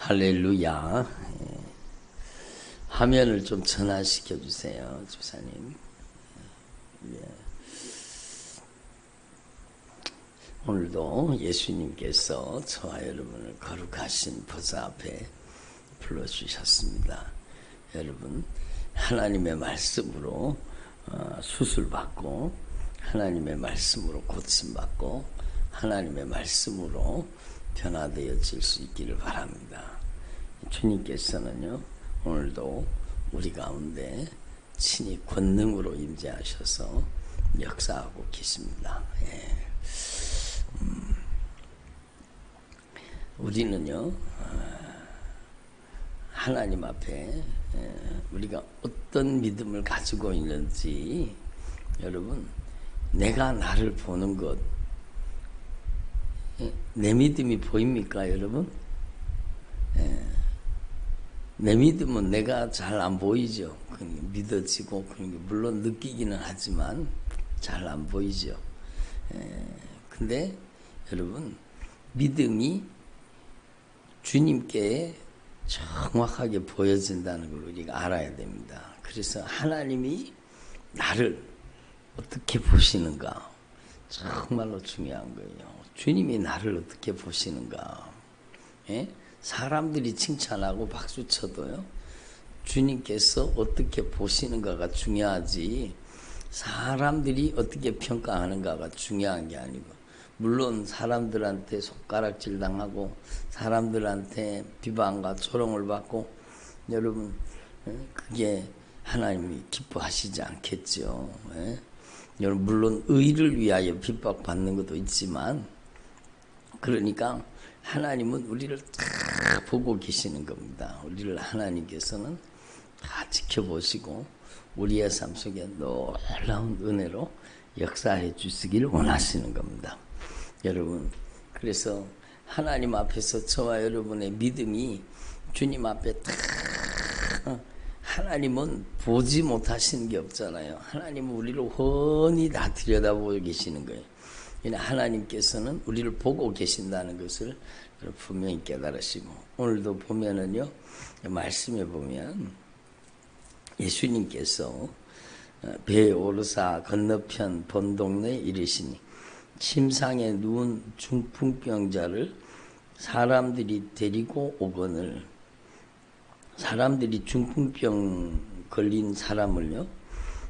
할렐루야. 화면을 좀 전환시켜 주세요, 집사님. 오늘도 예수님께서 저와 여러분을 거룩하신 보좌 앞에 불러주셨습니다. 여러분, 하나님의 말씀으로 수술받고, 하나님의 말씀으로 고침받고, 하나님의 말씀으로 변화되어질 수 있기를 바랍니다. 주님께서는요, 오늘도 우리 가운데 친히 권능으로 임재하셔서 역사하고 계십니다. 우리는요, 하나님 앞에 우리가 어떤 믿음을 가지고 있는지, 여러분, 내가 나를 보는 것, 내 믿음이 보입니까, 여러분? 내 믿음은 내가 잘 안 보이죠. 믿어지고, 물론 느끼기는 하지만 잘 안 보이죠. 근데 여러분, 믿음이 주님께 정확하게 보여진다는 걸 우리가 알아야 됩니다. 그래서 하나님이 나를 어떻게 보시는가 정말로 중요한 거예요. 주님이 나를 어떻게 보시는가. 사람들이 칭찬하고 박수 쳐도요, 주님께서 어떻게 보시는가가 중요하지, 사람들이 어떻게 평가하는가가 중요한 게 아니고, 물론 사람들한테 손가락질 당하고 사람들한테 비방과 조롱을 받고, 여러분, 그게 하나님이 기뻐하시지 않겠죠. 여러분, 물론 의를 위하여 핍박받는 것도 있지만, 그러니까 하나님은 우리를 다 보고 계시는 겁니다. 우리를 하나님께서는 다 지켜보시고 우리의 삶 속에 놀라운 은혜로 역사해 주시기를 원하시는 겁니다. 여러분, 그래서 하나님 앞에서 저와 여러분의 믿음이 주님 앞에 다, 하나님은 보지 못하시는 게 없잖아요. 하나님은 우리를 훤히 다 들여다보고 계시는 거예요. 하나님께서는 우리를 보고 계신다는 것을 분명히 깨달으시고, 오늘도 보면은요, 말씀에 보면 예수님께서 배에 오르사 건너편 본동네에 이르시니 침상에 누운 중풍병자를 사람들이 데리고 오거늘, 사람들이 중풍병 걸린 사람을요,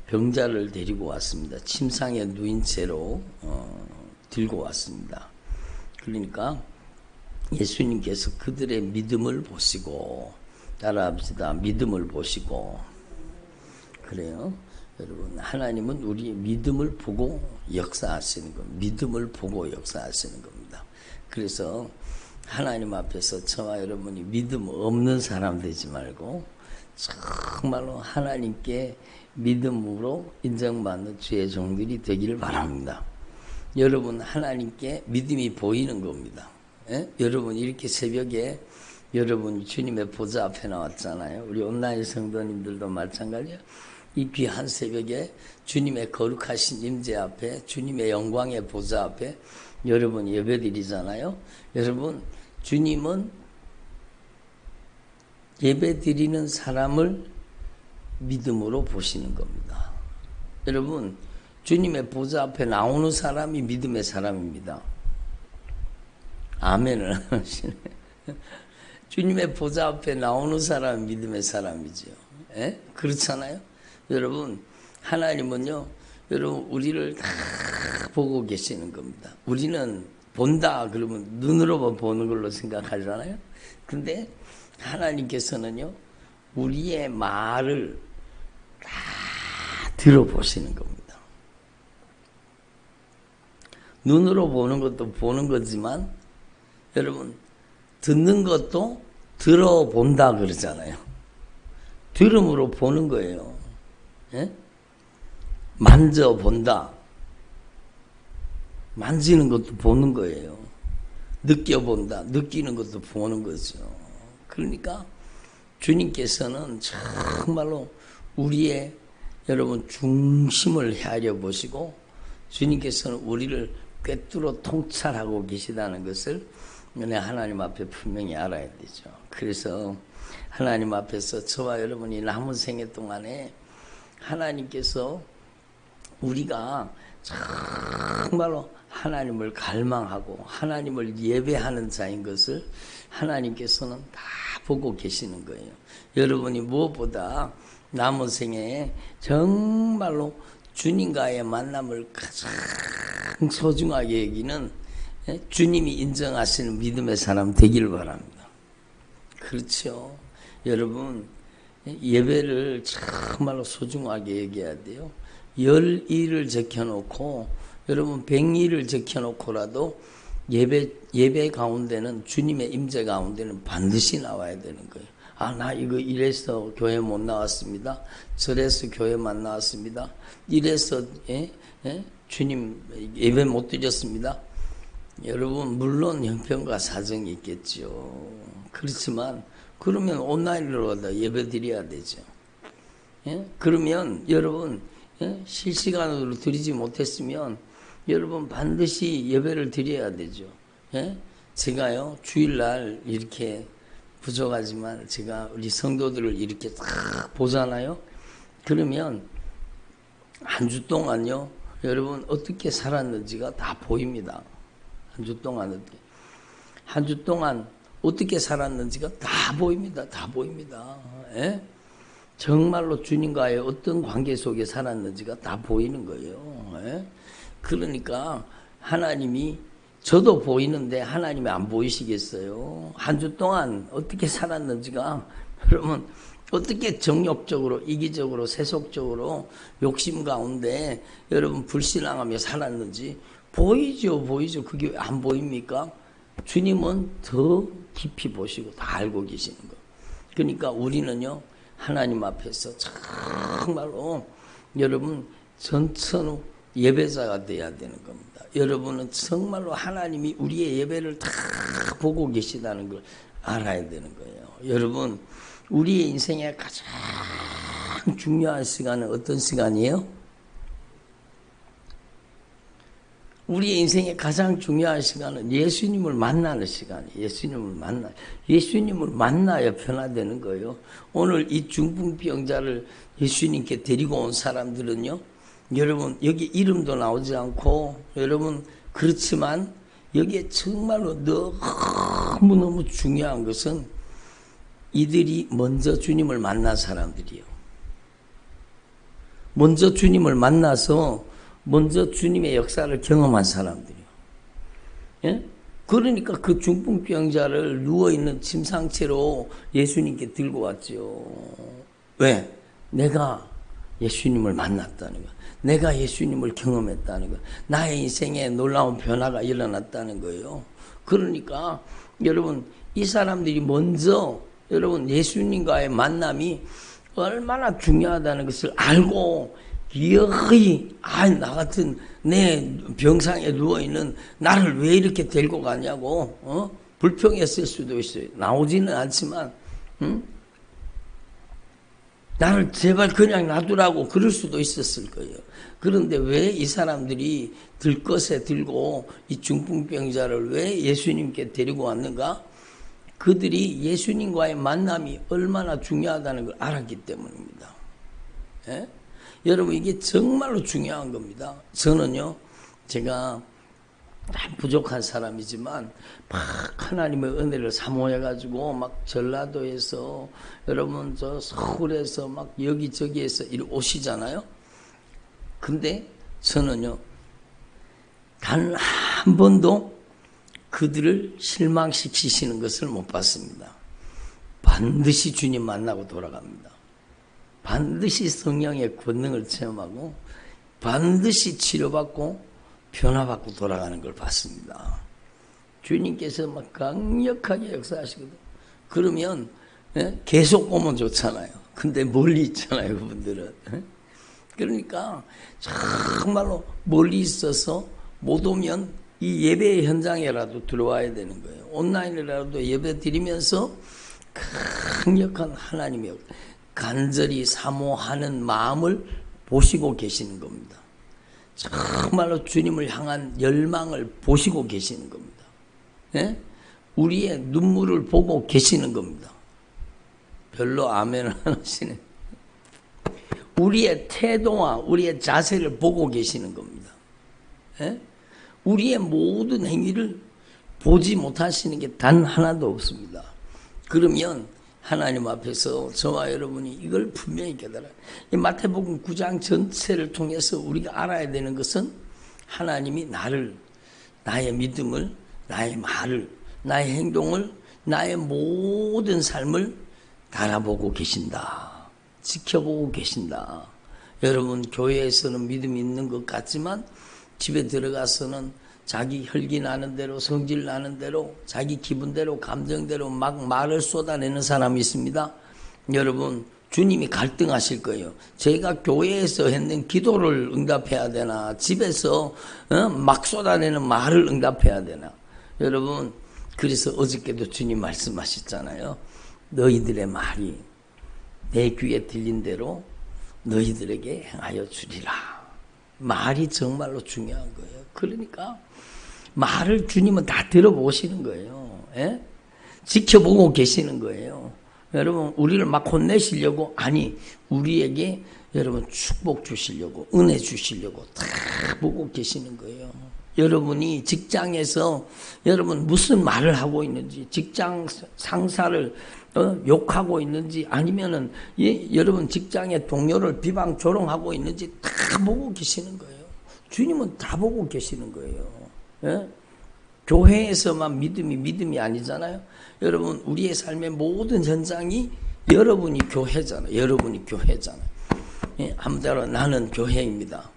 병자를 데리고 왔습니다. 침상에 누인 채로 들고 왔습니다. 그러니까 예수님께서 그들의 믿음을 보시고, 따라합시다. 믿음을 보시고. 그래요. 여러분, 하나님은 우리의 믿음을 보고 역사하시는 겁니다. 믿음을 보고 역사하시는 겁니다. 그래서 하나님 앞에서 저와 여러분이 믿음 없는 사람 되지 말고 정말로 하나님께 믿음으로 인정받는 주의 종들이 되기를 바랍니다. 여러분, 하나님께 믿음이 보이는 겁니다. 여러분, 이렇게 새벽에 여러분 주님의 보좌 앞에 나왔잖아요. 우리 온라인 성도님들도 마찬가지예요. 이 귀한 새벽에 주님의 거룩하신 임재 앞에, 주님의 영광의 보좌 앞에 여러분 예배드리잖아요. 여러분, 주님은 예배드리는 사람을 믿음으로 보시는 겁니다. 여러분, 주님의 보좌 앞에 나오는 사람이 믿음의 사람입니다. 아멘을 하시네. 주님의 보좌 앞에 나오는 사람이 믿음의 사람이죠. 그렇잖아요. 여러분, 하나님은요, 여러분, 우리를 다 보고 계시는 겁니다. 우리는 본다 그러면 눈으로만 보는 걸로 생각하잖아요. 근데 하나님께서는요, 우리의 말을 다 들어보시는 겁니다. 눈으로 보는 것도 보는 거지만, 여러분, 듣는 것도 들어본다 그러잖아요. 들음으로 보는 거예요. 만져본다. 만지는 것도 보는 거예요. 느껴본다. 느끼는 것도 보는 거죠. 그러니까 주님께서는 정말로 우리의 여러분 중심을 헤아려 보시고, 주님께서는 우리를 꿰뚫어 통찰하고 계시다는 것을 은혜 하나님 앞에 분명히 알아야 되죠. 그래서 하나님 앞에서 저와 여러분이 남은 생애 동안에 하나님께서 우리가 정말로 하나님을 갈망하고 하나님을 예배하는 자인 것을 하나님께서는 다 보고 계시는 거예요. 여러분이 무엇보다 남은 생에 정말로 주님과의 만남을 가장 소중하게 여기는 주님이 인정하시는 믿음의 사람 되기를 바랍니다. 그렇죠. 여러분 예배를 정말로 소중하게 여겨야 돼요. 10일을 적혀놓고 여러분 100일을 적혀놓고라도 예배 가운데는 주님의 임재 가운데는 반드시 나와야 되는 거예요. 아, 나 이거 이래서 교회 못 나왔습니다. 저래서 교회만 나왔습니다. 이래서 주님 예배 못 드렸습니다. 여러분 물론 형편과 사정이 있겠죠. 그렇지만 그러면 온라인으로 예배 드려야 되죠. 그러면 여러분 실시간으로 드리지 못했으면 여러분 반드시 예배를 드려야 되죠. 제가요 주일날 이렇게 부족하지만 제가 우리 성도들을 이렇게 딱 보잖아요. 그러면 한 주 동안요 여러분 어떻게 살았는지가 다 보입니다. 한 주 동안 어떻게 살았는지가 다 보입니다. 다 보입니다. 정말로 주님과의 어떤 관계 속에 살았는지가 다 보이는 거예요. 그러니까 하나님이 저도 보이는데 하나님이 안 보이시겠어요? 한 주 동안 어떻게 살았는지가 여러분 어떻게 정욕적으로 이기적으로 세속적으로 욕심 가운데 여러분 불신앙하며 살았는지 보이죠. 그게 안 보입니까? 주님은 더 깊이 보시고 다 알고 계시는 거. 그러니까 우리는요 하나님 앞에서 정말로 여러분 전천후 예배자가 돼야 되는 겁니다. 여러분은 정말로 하나님이 우리의 예배를 다 보고 계시다는 걸 알아야 되는 거예요. 여러분 우리의 인생의 가장 중요한 시간은 어떤 시간이에요? 우리의 인생의 가장 중요한 시간은 예수님을 만나는 시간이에요. 예수님을 만나야 변화되는 거예요. 오늘 이 중풍병자를 예수님께 데리고 온 사람들은요, 여러분 여기 이름도 나오지 않고 여러분 그렇지만 여기에 정말로 너무너무 중요한 것은 이들이 먼저 주님을 만난 사람들이에요. 먼저 주님을 만나서 먼저 주님의 역사를 경험한 사람들이요. 그러니까 그 중풍병자를 누워있는 짐 상태로 예수님께 들고 왔죠. 왜? 내가 예수님을 만났다는 거야. 내가 예수님을 경험했다는 거야. 나의 인생에 놀라운 변화가 일어났다는 거예요. 그러니까 여러분 이 사람들이 먼저 여러분 예수님과의 만남이 얼마나 중요하다는 것을 알고 여기 나 같은 내 병상에 누워있는 나를 왜 이렇게 데리고 가냐고 불평했을 수도 있어요. 나오지는 않지만 나를 제발 그냥 놔두라고 그럴 수도 있었을 거예요. 그런데 왜 이 사람들이 들것에 들고 이 중풍병자를 왜 예수님께 데리고 왔는가? 그들이 예수님과의 만남이 얼마나 중요하다는 걸 알았기 때문입니다. 여러분 이게 정말로 중요한 겁니다. 저는요 제가 부족한 사람이지만 막 하나님의 은혜를 사모해가지고 막 전라도에서 여러분 저 서울에서 막 여기저기에서 이리 오시잖아요. 근데 저는요 단 한 번도 그들을 실망시키시는 것을 못 봤습니다. 반드시 주님 만나고 돌아갑니다. 반드시 성령의 권능을 체험하고 반드시 치료받고 변화받고 돌아가는 걸 봤습니다. 주님께서 막 강력하게 역사하시거든요. 그러면 계속 오면 좋잖아요. 근데 멀리 있잖아요, 그분들은. 그러니까 정말로 멀리 있어서 못 오면 이 예배 현장에라도 들어와야 되는 거예요. 온라인이라도 예배 드리면서 강력한 하나님의 간절히 사모하는 마음을 보시고 계시는 겁니다. 정말로 주님을 향한 열망을 보시고 계시는 겁니다. 우리의 눈물을 보고 계시는 겁니다. 별로 아멘을 안 하시네. 우리의 태도와 우리의 자세를 보고 계시는 겁니다. 예? 우리의 모든 행위를 보지 못하시는 게 단 하나도 없습니다. 그러면 하나님 앞에서 저와 여러분이 이걸 분명히 깨달아요. 이 마태복음 9장 전체를 통해서 우리가 알아야 되는 것은 하나님이 나를, 나의 믿음을, 나의 말을, 나의 행동을, 나의 모든 삶을 달아보고 계신다. 지켜보고 계신다. 여러분, 교회에서는 믿음이 있는 것 같지만 집에 들어가서는 자기 혈기 나는 대로, 성질 나는 대로, 자기 기분대로, 감정대로 막 말을 쏟아내는 사람이 있습니다. 여러분, 주님이 갈등하실 거예요. 제가 교회에서 했는 기도를 응답해야 되나, 집에서 막 쏟아내는 말을 응답해야 되나. 여러분, 그래서 어저께도 주님 말씀하셨잖아요. 너희들의 말이 내 귀에 들린 대로 너희들에게 행하여 주리라. 말이 정말로 중요한 거예요. 그러니까 말을 주님은 다 들어보시는 거예요. 예? 지켜보고 계시는 거예요. 여러분, 우리를 막 혼내시려고, 아니, 우리에게 여러분 축복 주시려고, 은혜 주시려고 다 보고 계시는 거예요. 여러분이 직장에서 여러분 무슨 말을 하고 있는지, 직장 상사를 욕하고 있는지, 아니면은 여러분 직장의 동료를 비방 조롱하고 있는지 다 보고 계시는 거예요. 주님은 다 보고 계시는 거예요. 예? 교회에서만 믿음이 아니잖아요. 여러분, 우리의 삶의 모든 현장이 여러분이 교회잖아요. 여러분이 교회잖아요. 예? 아무쪼록 나는 교회입니다.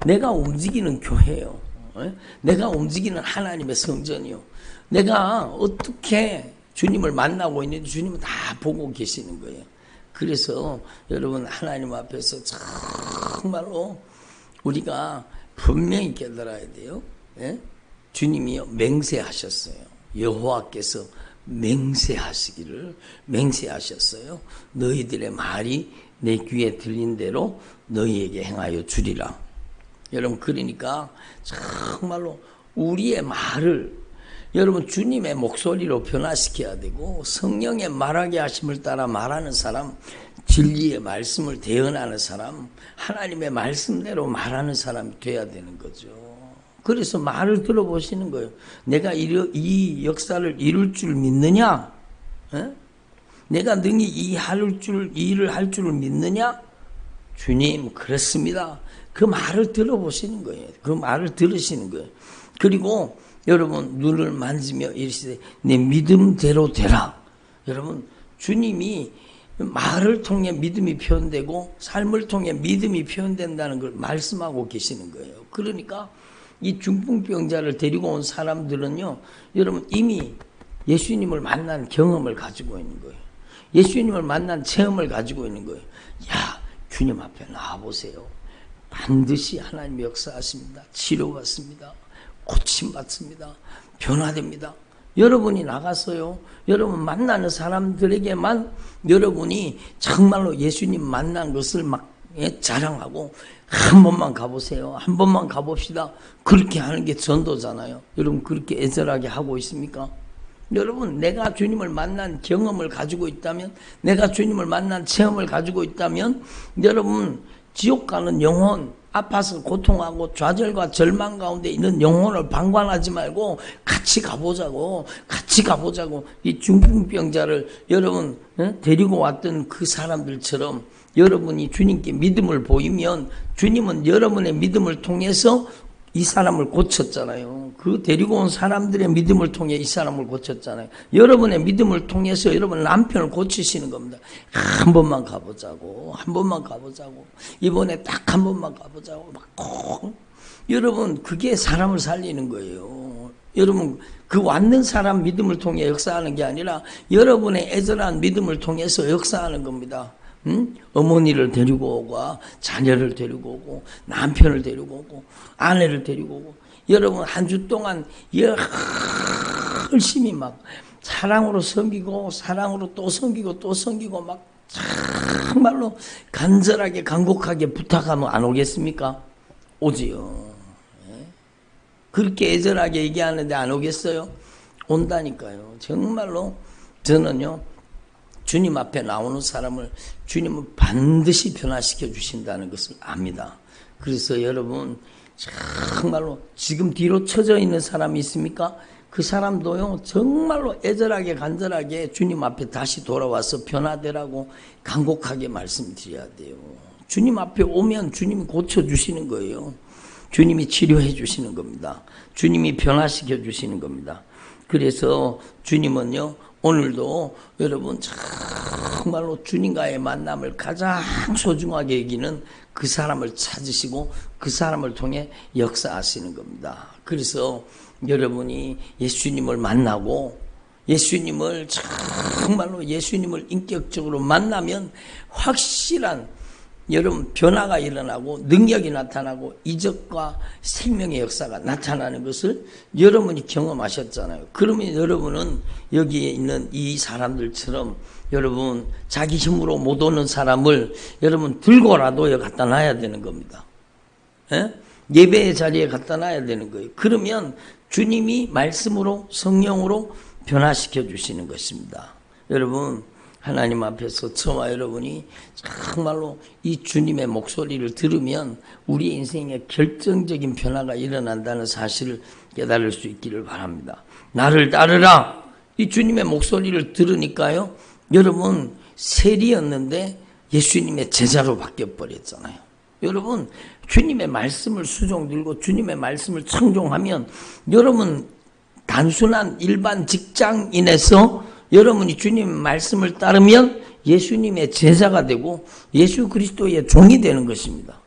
내가 움직이는 교회요. 예? 내가 움직이는 하나님의 성전이요. 내가 어떻게 주님을 만나고 있는지 주님은 다 보고 계시는 거예요. 그래서 여러분, 하나님 앞에서 정말로 우리가 분명히 깨달아야 돼요. 예? 주님이요, 맹세하셨어요. 여호와께서 맹세하셨어요. 너희들의 말이 내 귀에 들린 대로 너희에게 행하여 주리라. 여러분, 그러니까 정말로 우리의 말을 여러분 주님의 목소리로 변화시켜야 되고, 성령의 말하게 하심을 따라 말하는 사람, 진리의 말씀을 대언하는 사람, 하나님의 말씀대로 말하는 사람이 돼야 되는 거죠. 그래서 말을 들어보시는 거예요. 내가 이 역사를 이룰 줄 믿느냐? 에? 내가 능히 이 일을 할 줄을 믿느냐? 주님, 그렇습니다. 그 말을 들어보시는 거예요. 그 말을 들으시는 거예요. 그리고 여러분, 눈을 만지며 이르시되 내 믿음대로 되라. 여러분, 주님이 말을 통해 믿음이 표현되고 삶을 통해 믿음이 표현된다는 걸 말씀하고 계시는 거예요. 그러니까 이 중풍병자를 데리고 온 사람들은요, 여러분 이미 예수님을 만난 경험을 가지고 있는 거예요. 예수님을 만난 체험을 가지고 있는 거예요. 야, 주님 앞에 나와보세요. 반드시 하나님 역사하십니다. 치료받습니다. 고침받습니다. 변화됩니다. 여러분이 나가서요, 여러분 만나는 사람들에게만 여러분이 정말로 예수님 만난 것을 막 자랑하고, 한 번만 가보세요. 한 번만 가봅시다. 그렇게 하는 게 전도잖아요. 여러분, 그렇게 애절하게 하고 있습니까? 여러분, 내가 주님을 만난 경험을 가지고 있다면, 내가 주님을 만난 체험을 가지고 있다면, 여러분 지옥 가는 영혼, 아파서 고통하고 좌절과 절망 가운데 있는 영혼을 방관하지 말고 같이 가보자고. 이 중풍병자를 여러분 데리고 왔던 그 사람들처럼 여러분이 주님께 믿음을 보이면 주님은 여러분의 믿음을 통해서 이 사람을 고쳤잖아요. 그 데리고 온 사람들의 믿음을 통해 이 사람을 고쳤잖아요. 여러분의 믿음을 통해서 여러분 남편을 고치시는 겁니다. 한 번만 가보자고. 이번에 딱 한 번만 가보자고. 막 꼭. 여러분, 그게 사람을 살리는 거예요. 여러분, 그 왔는 사람 믿음을 통해 역사하는 게 아니라 여러분의 애절한 믿음을 통해서 역사하는 겁니다. 어머니를 데리고 오고, 자녀를 데리고 오고, 남편을 데리고 오고, 아내를 데리고 오고, 여러분 한 주 동안 열심히 막 사랑으로 섬기고, 사랑으로 또 섬기고 막 정말로 간절하게 간곡하게 부탁하면 안 오겠습니까? 오지요. 그렇게 애절하게 얘기하는데 안 오겠어요? 온다니까요. 정말로 저는요, 주님 앞에 나오는 사람을 주님은 반드시 변화시켜 주신다는 것을 압니다. 그래서 여러분 정말로 지금 뒤로 처져 있는 사람이 있습니까? 그 사람도요 정말로 애절하게 간절하게 주님 앞에 다시 돌아와서 변화되라고 간곡하게 말씀드려야 돼요. 주님 앞에 오면 주님이 고쳐주시는 거예요. 주님이 치료해 주시는 겁니다. 주님이 변화시켜 주시는 겁니다. 그래서 주님은요 오늘도 여러분 정말로 주님과의 만남을 가장 소중하게 여기는 그 사람을 찾으시고 그 사람을 통해 역사하시는 겁니다. 그래서 여러분이 예수님을 만나고 예수님을 정말로 예수님을 인격적으로 만나면 확실한 여러분 변화가 일어나고 능력이 나타나고 이적과 생명의 역사가 나타나는 것을 여러분이 경험하셨잖아요. 그러면 여러분은 여기에 있는 이 사람들처럼 여러분 자기 힘으로 못 오는 사람을 여러분 들고라도 여기 갖다 놔야 되는 겁니다. 예배의 자리에 갖다 놔야 되는 거예요. 그러면 주님이 말씀으로 성령으로 변화시켜 주시는 것입니다. 여러분 하나님 앞에서 저와 여러분이 정말로 이 주님의 목소리를 들으면 우리 인생에 결정적인 변화가 일어난다는 사실을 깨달을 수 있기를 바랍니다. 나를 따르라. 이 주님의 목소리를 들으니까요. 여러분 세리였는데 예수님의 제자로 바뀌어버렸잖아요. 여러분 주님의 말씀을 수종 들고 주님의 말씀을 청종하면 여러분 단순한 일반 직장인에서 여러분이 주님의 말씀을 따르면 예수님의 제자가 되고 예수 그리스도의 종이 되는 것입니다.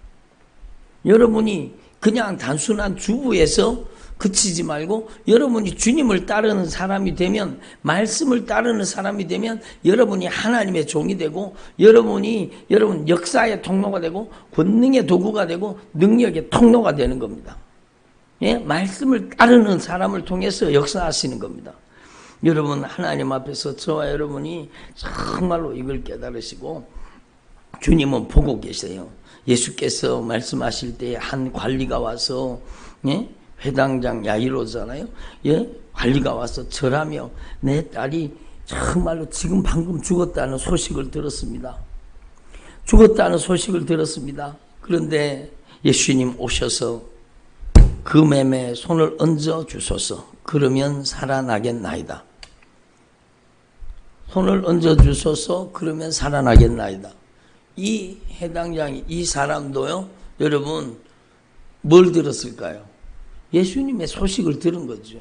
여러분이 그냥 단순한 주부에서 그치지 말고 여러분이 주님을 따르는 사람이 되면 말씀을 따르는 사람이 되면 여러분이 하나님의 종이 되고 여러분 역사의 통로가 되고 권능의 도구가 되고 능력의 통로가 되는 겁니다. 예? 말씀을 따르는 사람을 통해서 역사하시는 겁니다. 여러분 하나님 앞에서 저와 여러분이 정말로 이걸 깨달으시고 주님은 보고 계세요. 예수께서 말씀하실 때 한 관리가 와서 회당장 야이로잖아요. 관리가 와서 절하며 내 딸이 정말로 지금 방금 죽었다는 소식을 들었습니다. 죽었다는 소식을 들었습니다. 그런데 예수님 오셔서 그 맴에 손을 얹어 주소서. 그러면 살아나겠나이다. 손을 얹어 주소서. 그러면 살아나겠나이다. 이 해당장이 이 사람도요. 여러분 뭘 들었을까요? 예수님의 소식을 들은 거죠.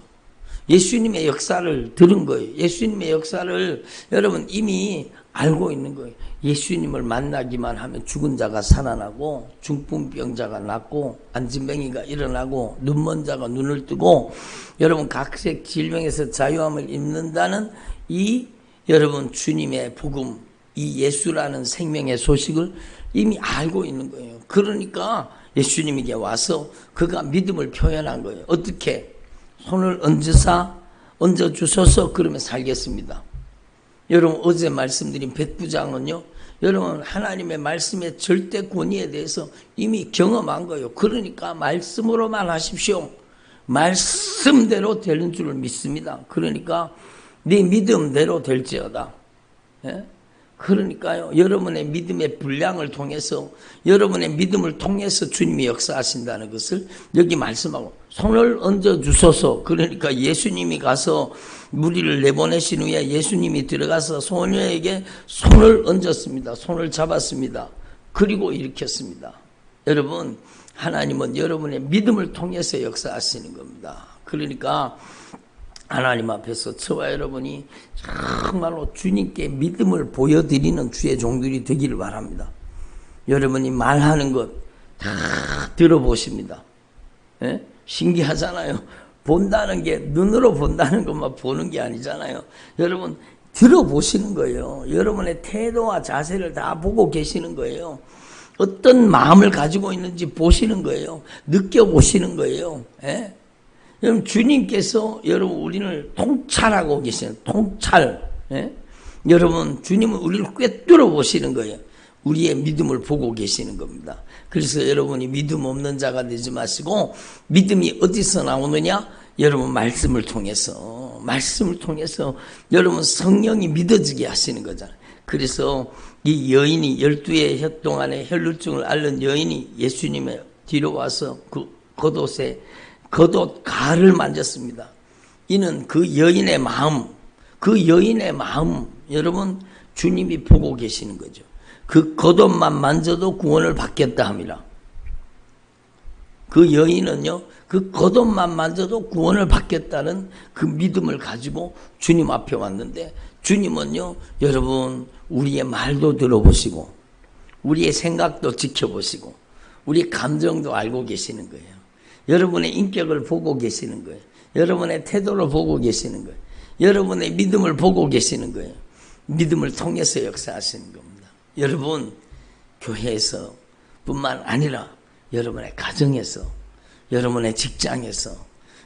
예수님의 역사를 들은 거예요. 예수님의 역사를 여러분 이미 알고 있는 거예요. 예수님을 만나기만 하면 죽은 자가 살아나고 중풍병자가 낫고 안진뱅이가 일어나고 눈먼 자가 눈을 뜨고 여러분 각색 질병에서 자유함을 입는다는 이 여러분 주님의 복음 이 예수라는 생명의 소식을 이미 알고 있는 거예요. 그러니까 예수님에게 와서 그가 믿음을 표현한 거예요. 어떻게? 손을 얹어 주소서. 그러면 살겠습니다. 여러분 어제 말씀드린 백부장은요. 여러분 하나님의 말씀의 절대 권위에 대해서 이미 경험한 거예요. 그러니까 말씀으로만 하십시오. 말씀대로 되는 줄을 믿습니다. 그러니까 네 믿음대로 될지어다. 예? 그러니까요. 여러분의 믿음의 분량을 통해서 여러분의 믿음을 통해서 주님이 역사하신다는 것을 여기 말씀하고 손을 얹어 주소서. 그러니까 예수님이 가서 무리를 내보내신 후에 예수님이 들어가서 소녀에게 손을 얹었습니다. 손을 잡았습니다. 그리고 일으켰습니다. 여러분 하나님은 여러분의 믿음을 통해서 역사하시는 겁니다. 그러니까 하나님 앞에서 저와 여러분이 정말로 주님께 믿음을 보여드리는 주의 종들이 되기를 바랍니다. 여러분이 말하는 것 다 들어보십니다. 예? 신기하잖아요. 본다는 게 눈으로 본다는 것만 보는 게 아니잖아요. 여러분 들어보시는 거예요. 여러분의 태도와 자세를 다 보고 계시는 거예요. 어떤 마음을 가지고 있는지 보시는 거예요. 느껴보시는 거예요. 예? 여러분 주님께서 여러분 우리를 통찰하고 계시는 통찰. 예? 여러분 주님은 우리를 꿰뚫어 보시는 거예요. 우리의 믿음을 보고 계시는 겁니다. 그래서 여러분이 믿음 없는 자가 되지 마시고 믿음이 어디서 나오느냐? 여러분 말씀을 통해서 거예요. 말씀을 통해서 여러분 성령이 믿어지게 하시는 거잖아요. 그래서 이 여인이 12의 해 동안에 혈루증을 앓는 여인이 예수님의 뒤로 와서 그 겉옷에 겉옷 가를 만졌습니다. 이는 그 여인의 마음, 여러분 주님이 보고 계시는 거죠. 그 겉옷만 만져도 구원을 받겠다 함이라. 그 여인은요, 그 겉옷만 만져도 구원을 받겠다는 그 믿음을 가지고 주님 앞에 왔는데, 주님은요, 여러분 우리의 말도 들어보시고 우리의 생각도 지켜보시고 우리 감정도 알고 계시는 거예요. 여러분의 인격을 보고 계시는 거예요. 여러분의 태도를 보고 계시는 거예요. 여러분의 믿음을 보고 계시는 거예요. 믿음을 통해서 역사하시는 겁니다. 여러분 교회에서 뿐만 아니라 여러분의 가정에서, 여러분의 직장에서,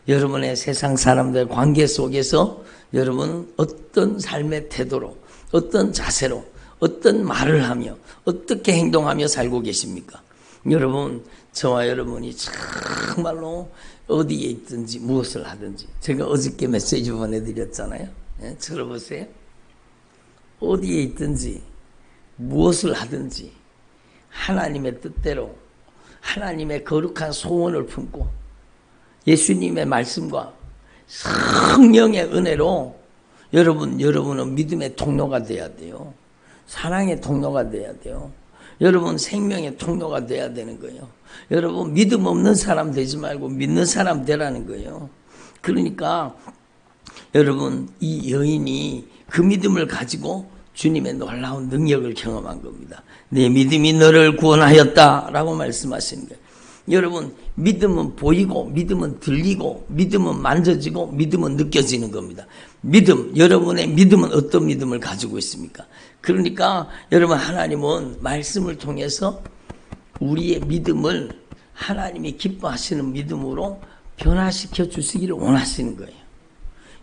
여러분의 세상 사람들 관계 속에서 여러분 어떤 삶의 태도로, 어떤 자세로, 어떤 말을 하며 어떻게 행동하며 살고 계십니까? 여러분, 저와 여러분이 정말로 어디에 있든지 무엇을 하든지, 제가 어저께 메시지 보내드렸잖아요. 예? 들어보세요. 어디에 있든지 무엇을 하든지 하나님의 뜻대로 하나님의 거룩한 소원을 품고 예수님의 말씀과 성령의 은혜로 여러분은 믿음의 통로가 돼야 돼요. 사랑의 통로가 돼야 돼요. 여러분 생명의 통로가 돼야 되는 거예요. 여러분 믿음 없는 사람 되지 말고 믿는 사람 되라는 거예요. 그러니까 여러분 이 여인이 그 믿음을 가지고 주님의 놀라운 능력을 경험한 겁니다. 내 믿음이 너를 구원하였다라고 말씀하시는 거예요. 여러분 믿음은 보이고 믿음은 들리고 믿음은 만져지고 믿음은 느껴지는 겁니다. 믿음, 여러분의 믿음은 어떤 믿음을 가지고 있습니까? 그러니까 여러분 하나님은 말씀을 통해서 우리의 믿음을 하나님이 기뻐하시는 믿음으로 변화시켜 주시기를 원하시는 거예요.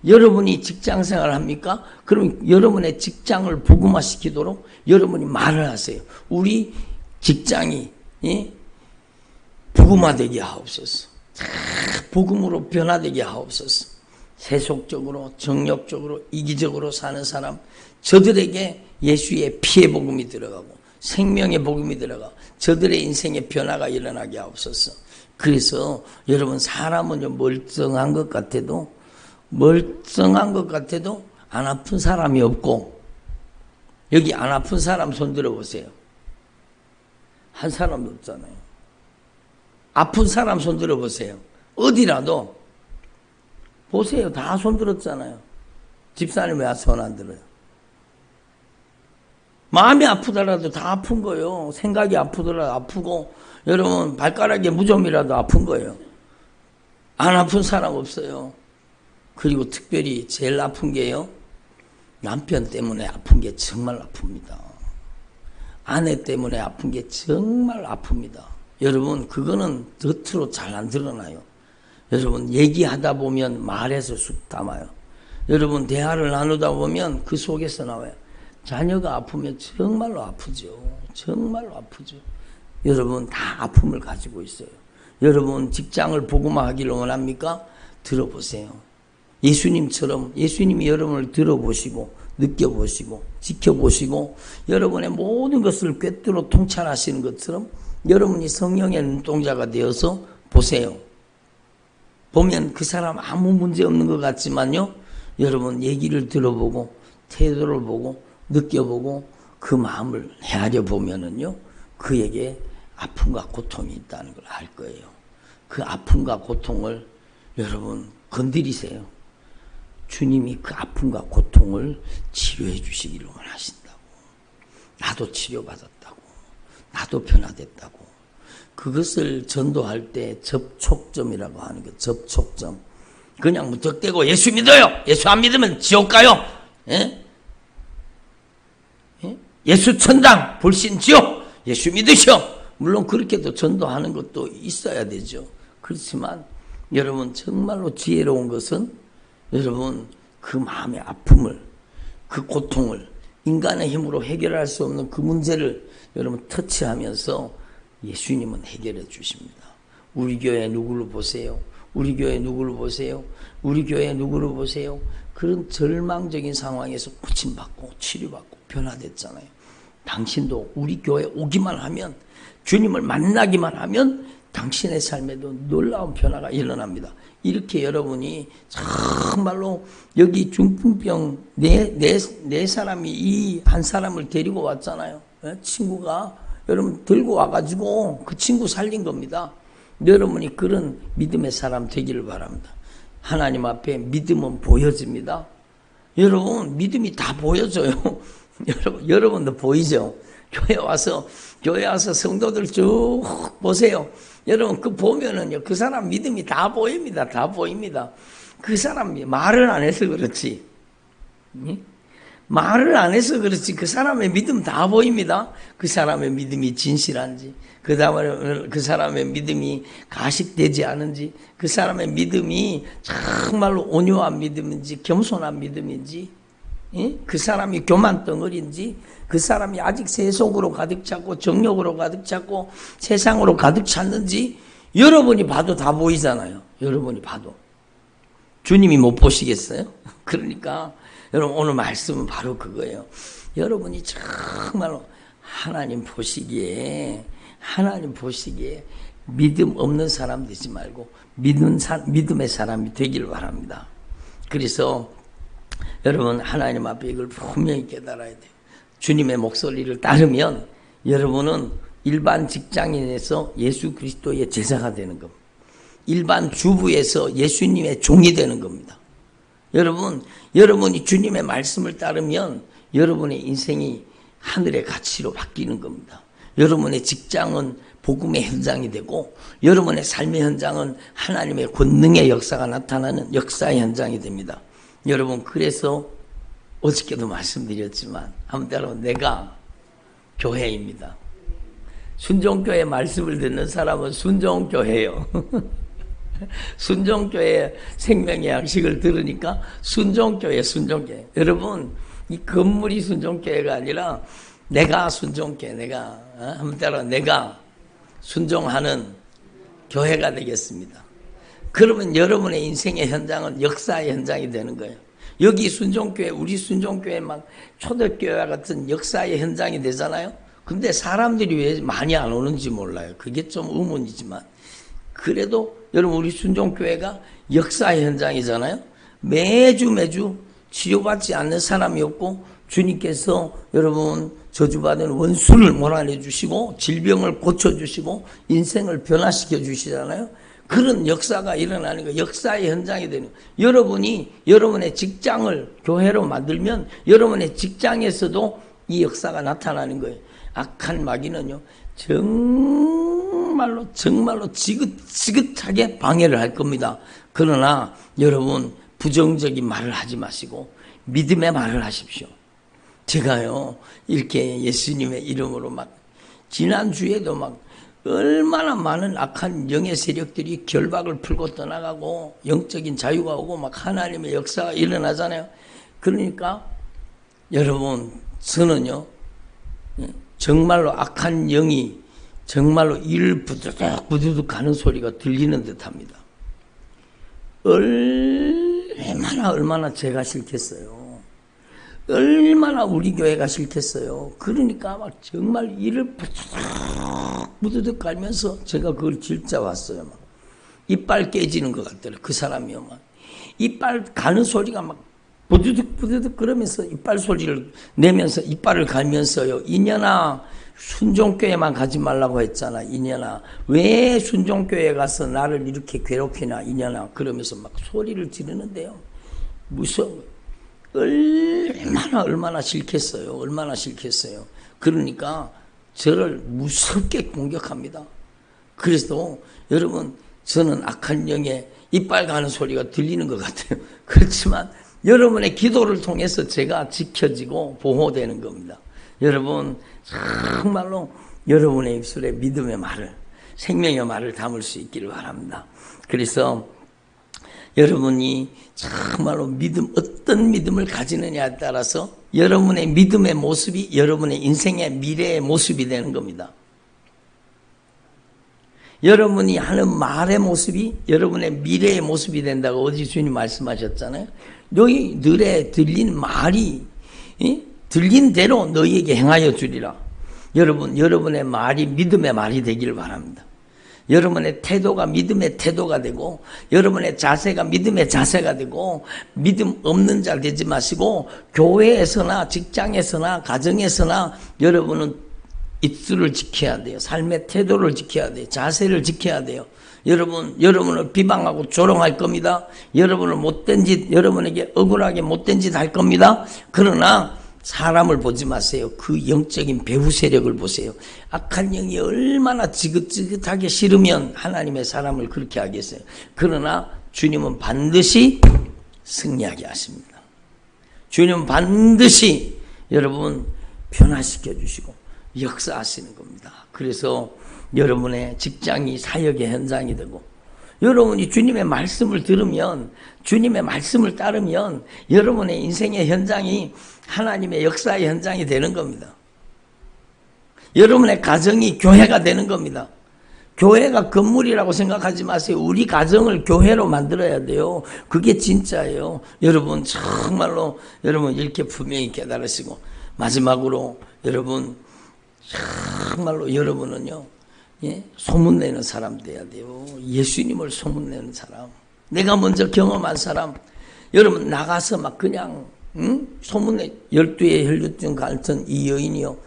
여러분이 직장생활을 합니까? 그럼 여러분의 직장을 복음화시키도록 여러분이 말을 하세요. 우리 직장이 복음화되게 하옵소서. 복음으로 변화되게 하옵소서. 세속적으로, 정욕적으로, 이기적으로 사는 사람, 저들에게 예수의 피의 복음이 들어가고 생명의 복음이 들어가고 저들의 인생의 변화가 일어나게 하옵소서. 그래서 여러분 사람은 멀쩡한 것 같아도 안 아픈 사람이 없고, 여기 안 아픈 사람 손 들어보세요. 한 사람도 없잖아요. 아픈 사람 손 들어보세요. 어디라도 보세요. 다 손 들었잖아요. 집사님 왜 손 안 들어요? 마음이 아프더라도 다 아픈 거예요. 생각이 아프더라도 아프고, 여러분 발가락에 무좀이라도 아픈 거예요. 안 아픈 사람 없어요. 그리고 특별히 제일 아픈 게요, 남편 때문에 아픈 게 정말 아픕니다. 아내 때문에 아픈 게 정말 아픕니다. 여러분 그거는 겉으로 잘 안 드러나요. 여러분 얘기하다 보면 말에서 쑥 담아요. 여러분 대화를 나누다 보면 그 속에서 나와요. 자녀가 아프면 정말로 아프죠. 정말로 아프죠. 여러분 다 아픔을 가지고 있어요. 여러분 직장을 복음화하기를 원합니까? 들어보세요. 예수님처럼 예수님이 여러분을 들어보시고 느껴보시고 지켜보시고 여러분의 모든 것을 꿰뚫어 통찰하시는 것처럼 여러분이 성령의 눈동자가 되어서 보세요. 보면 그 사람 아무 문제 없는 것 같지만요, 여러분 얘기를 들어보고 태도를 보고 느껴보고 그 마음을 헤아려 보면은요, 그에게 아픔과 고통이 있다는 걸 알 거예요. 그 아픔과 고통을 여러분 건드리세요. 주님이 그 아픔과 고통을 치료해 주시기를 원하신다고. 나도 치료받았다고. 나도 변화됐다고. 그것을 전도할 때 접촉점이라고 하는 거. 접촉점. 그냥 무턱대고 예수 믿어요. 예수 안 믿으면 지옥 가요. 예? 예? 예수 천당 불신 지옥. 예수 믿으셔. 물론 그렇게도 전도하는 것도 있어야 되죠. 그렇지만 여러분 정말로 지혜로운 것은 여러분 그 마음의 아픔을, 그 고통을 인간의 힘으로 해결할 수 없는 그 문제를 여러분 터치하면서 예수님은 해결해 주십니다. 우리 교회 누구를 보세요? 우리 교회 누구를 보세요? 우리 교회 누구를 보세요? 그런 절망적인 상황에서 고침받고 치료받고 변화됐잖아요. 당신도 우리 교회 오기만 하면, 주님을 만나기만 하면 당신의 삶에도 놀라운 변화가 일어납니다. 이렇게 여러분이 정말로 여기 중풍병 네 사람이 이 한 사람을 데리고 왔잖아요. 친구가 여러분 들고 와가지고 그 친구 살린 겁니다. 여러분이 그런 믿음의 사람 되기를 바랍니다. 하나님 앞에 믿음은 보여집니다. 여러분 믿음이 다 보여져요. 여러분도 보이죠? 교회 와서 성도들 쭉 보세요. 여러분 그 보면은요, 그 사람 믿음이 다 보입니다. 다 보입니다. 그 사람이 말을 안 해서 그렇지. 말을 안 해서 그렇지 그 사람의 믿음 다 보입니다. 그 사람의 믿음이 진실한지, 그 다음에 그 사람의 믿음이 가식되지 않은지, 그 사람의 믿음이 정말로 온유한 믿음인지 겸손한 믿음인지, 그 사람이 교만 덩어리인지, 그 사람이 아직 세속으로 가득 찼고 정욕으로 가득 찼고 세상으로 가득 찼는지 여러분이 봐도 다 보이잖아요. 여러분이 봐도. 주님이 못 보시겠어요? 그러니까 여러분 오늘 말씀은 바로 그거예요. 여러분이 정말로 하나님 보시기에 믿음 없는 사람 되지 말고 믿음의 사람이 되길 바랍니다. 그래서 여러분 하나님 앞에 이걸 분명히 깨달아야 돼요. 주님의 목소리를 따르면 여러분은 일반 직장인에서 예수 그리스도의 제자가 되는 겁니다. 일반 주부에서 예수님의 종이 되는 겁니다. 여러분이 주님의 말씀을 따르면 여러분의 인생이 하늘의 가치로 바뀌는 겁니다. 여러분의 직장은 복음의 현장이 되고 여러분의 삶의 현장은 하나님의 권능의 역사가 나타나는 역사의 현장이 됩니다. 여러분 그래서 어저께도 말씀드렸지만 아무튼 내가 교회입니다. 순종교회 말씀을 듣는 사람은 순종교회예요. 순종교회 생명의 양식을 들으니까 순종교회. 여러분 이 건물이 순종교회가 아니라 내가 순종교회, 내가 순종하는 교회가 되겠습니다. 그러면 여러분의 인생의 현장은 역사의 현장이 되는 거예요. 여기 순종교회, 우리 순종교회 막 초대교회와 같은 역사의 현장이 되잖아요. 근데 사람들이 왜 많이 안 오는지 몰라요. 그게 좀 의문이지만 그래도 여러분 우리 순종교회가 역사의 현장이잖아요. 매주 치료받지 않는 사람이 없고 주님께서 여러분 저주받은 원수를 몰아내 주시고 질병을 고쳐주시고 인생을 변화시켜 주시잖아요. 그런 역사가 일어나는 거, 역사의 현장이 되는 거예요. 여러분이 여러분의 직장을 교회로 만들면 여러분의 직장에서도 이 역사가 나타나는 거예요. 악한 마귀는요 정말로 지긋지긋하게 방해를 할 겁니다. 그러나 여러분 부정적인 말을 하지 마시고 믿음의 말을 하십시오. 제가요 이렇게 예수님의 이름으로 막 지난주에도 막 얼마나 많은 악한 영의 세력들이 결박을 풀고 떠나가고 영적인 자유가 오고 막 하나님의 역사가 일어나잖아요. 그러니까 여러분 저는요 정말로 악한 영이 정말로 이를 부두둑 가는 소리가 들리는 듯합니다. 얼마나 제가 싫겠어요. 얼마나 우리 교회가 싫겠어요. 그러니까 막 정말 이를 부두둑 갈면서 제가 그걸 진짜 왔어요. 막 이빨 깨지는 것 같더라고요. 그 사람이요. 막 이빨 가는 소리가 막 부두둑 그러면서 이빨 소리를 내면서 이빨을 갈면서요. 이년아 순종교회만 가지 말라고 했잖아. 이년아 왜 순종교회 가서 나를 이렇게 괴롭히나 이년아 그러면서 막 소리를 지르는데요. 무서워. 얼마나 싫겠어요. 얼마나 싫겠어요. 그러니까 저를 무섭게 공격합니다. 그래서 여러분 저는 악한 영의 이빨 가는 소리가 들리는 것 같아요. 그렇지만 여러분의 기도를 통해서 제가 지켜지고 보호되는 겁니다. 여러분 정말로 여러분의 입술에 믿음의 말을 생명의 말을 담을 수 있기를 바랍니다. 그래서 여러분이 정말로 어떤 믿음을 가지느냐에 따라서 여러분의 믿음의 모습이 여러분의 인생의 미래의 모습이 되는 겁니다. 여러분이 하는 말의 모습이 여러분의 미래의 모습이 된다고 어디 주님 말씀하셨잖아요. 너희들의 들린 말이 들린 대로 너희에게 행하여 주리라. 여러분의 말이 믿음의 말이 되기를 바랍니다. 여러분의 태도가 믿음의 태도가 되고 여러분의 자세가 믿음의 자세가 되고 믿음 없는 자 되지 마시고 교회에서나 직장에서나 가정에서나 여러분은 입술을 지켜야 돼요. 삶의 태도를 지켜야 돼요. 자세를 지켜야 돼요. 여러분을 비방하고 조롱할 겁니다. 여러분을 못된 짓, 여러분에게 억울하게 못된 짓 할 겁니다. 그러나 사람을 보지 마세요. 그 영적인 배후 세력을 보세요. 악한 영이 얼마나 지긋지긋하게 싫으면 하나님의 사람을 그렇게 하겠어요. 그러나 주님은 반드시 승리하게 하십니다. 주님은 반드시 여러분 변화시켜 주시고 역사하시는 겁니다. 그래서 여러분의 직장이 사역의 현장이 되고 여러분이 주님의 말씀을 들으면 주님의 말씀을 따르면 여러분의 인생의 현장이 하나님의 역사의 현장이 되는 겁니다. 여러분의 가정이 교회가 되는 겁니다. 교회가 건물이라고 생각하지 마세요. 우리 가정을 교회로 만들어야 돼요. 그게 진짜예요. 여러분 정말로 여러분 이렇게 분명히 깨달으시고 마지막으로 여러분 정말로 여러분은요 소문내는 사람 돼야 돼요. 예수님을 소문내는 사람, 내가 먼저 경험한 사람. 여러분 나가서 막 그냥 소문내. 12의 혈류증 같은 이 여인이요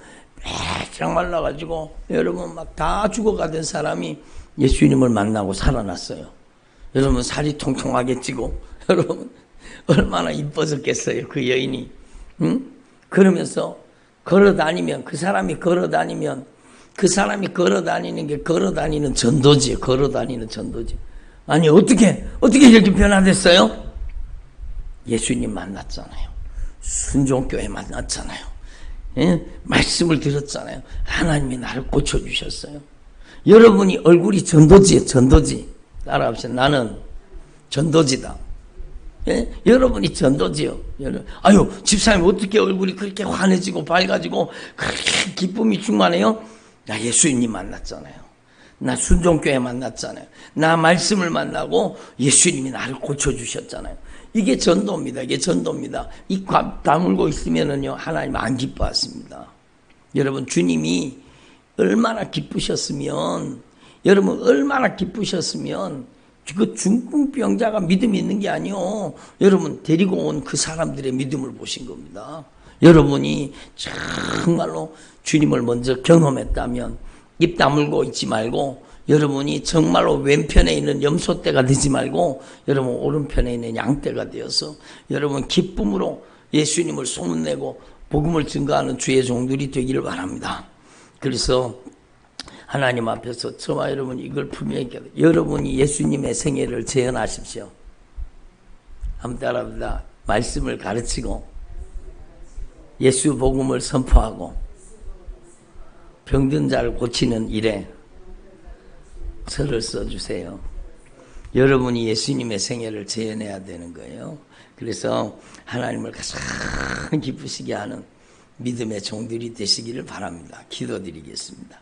배짱 말라가지고 여러분 막 다 죽어가던 사람이 예수님을 만나고 살아났어요. 여러분 살이 통통하게 찌고 여러분 얼마나 이뻐졌겠어요 그 여인이. 그러면서 걸어다니면 그 사람이 걸어다니는 게 걸어다니는 전도지예요. 걸어다니는 전도지. 아니 어떻게 이렇게 변화됐어요? 예수님 만났잖아요. 순종교회 만났잖아요. 예? 말씀을 들었잖아요. 하나님이 나를 고쳐주셨어요. 여러분이 얼굴이 전도지예요. 전도지. 따라합시다. 나는 전도지다. 예? 여러분이 전도지요. 아유 집사님 어떻게 얼굴이 그렇게 환해지고 밝아지고 그렇게 기쁨이 충만해요? 나 예수님 만났잖아요. 나 순종교회 만났잖아요. 나 말씀을 만나고 예수님이 나를 고쳐주셨잖아요. 이게 전도입니다. 이게 전도입니다. 이 값 다물고 있으면은요 하나님 안 기뻐하십니다. 여러분 주님이 얼마나 기쁘셨으면 그 중풍병자가 믿음이 있는 게 아니요. 여러분 데리고 온 그 사람들의 믿음을 보신 겁니다. 여러분이 정말로 주님을 먼저 경험했다면 입 다물고 있지 말고 여러분이 정말로 왼편에 있는 염소떼가 되지 말고 여러분 오른편에 있는 양떼가 되어서 여러분 기쁨으로 예수님을 소문내고 복음을 증거하는 주의 종들이 되기를 바랍니다. 그래서 하나님 앞에서 저와 여러분 이걸 분명히 여러분이 예수님의 생애를 재현하십시오. 한번 따라합니다. 말씀을 가르치고 예수 복음을 선포하고 병든 자를 고치는 일에 저를 써주세요. 여러분이 예수님의 생애를 재현해야 되는 거예요. 그래서 하나님을 가장 기쁘시게 하는 믿음의 종들이 되시기를 바랍니다. 기도드리겠습니다.